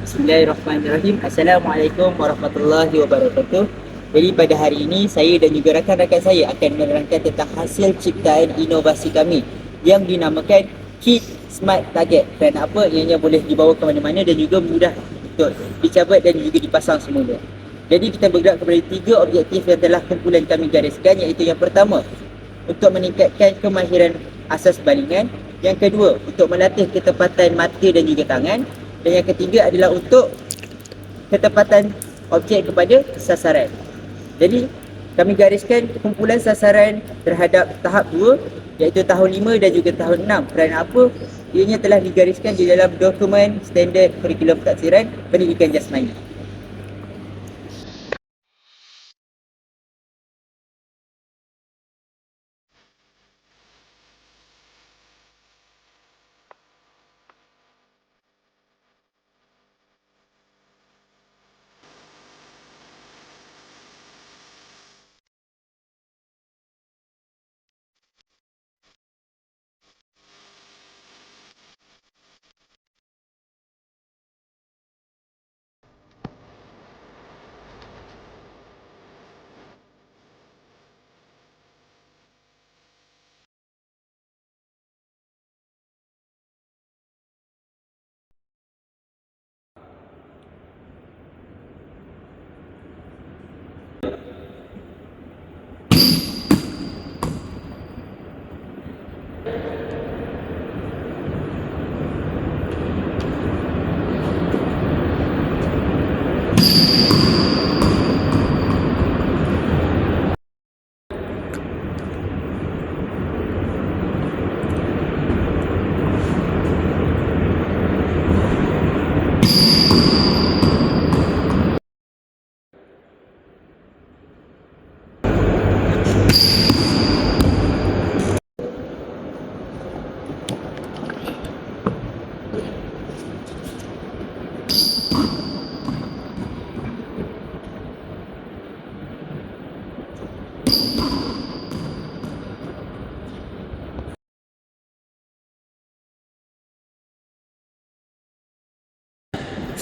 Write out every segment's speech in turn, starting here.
Bismillahirrahmanirrahim. Assalamualaikum warahmatullahi wabarakatuh. Jadi pada hari ini saya dan juga rakan-rakan saya akan menerangkan tentang hasil ciptaan inovasi kami yang dinamakan Kit Smart Target. Kerana apa? Ianya boleh dibawa ke mana-mana dan juga mudah untuk dicabat dan juga dipasang semula. Jadi kita bergerak kepada 3 objektif yang telah kumpulan kami gariskan, iaitu yang pertama, untuk meningkatkan kemahiran asas balingan. Yang kedua, untuk melatih ketepatan mata dan juga tangan. Dan yang ketiga adalah untuk ketepatan objek kepada sasaran. Jadi kami gariskan kumpulan sasaran terhadap tahap 2, iaitu tahun 5 dan juga tahun 6. Kerana apa? Ianya telah digariskan di dalam dokumen standard kurikulum taksiran pendidikan jasmani.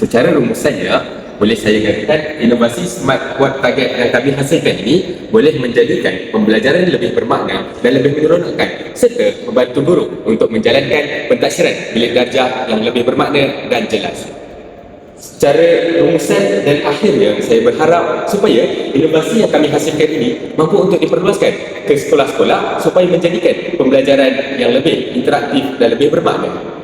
Secara rumusannya, boleh saya katakan inovasi Smart Quad Target yang kami hasilkan ini boleh menjadikan pembelajaran lebih bermakna dan lebih menyeronokkan serta membantu guru untuk menjalankan pentaksiran bilik darjah yang lebih bermakna dan jelas. Secara rumusan dan akhirnya, saya berharap supaya inovasi yang kami hasilkan ini mampu untuk diperluaskan ke sekolah-sekolah supaya menjadikan pembelajaran yang lebih interaktif dan lebih bermakna.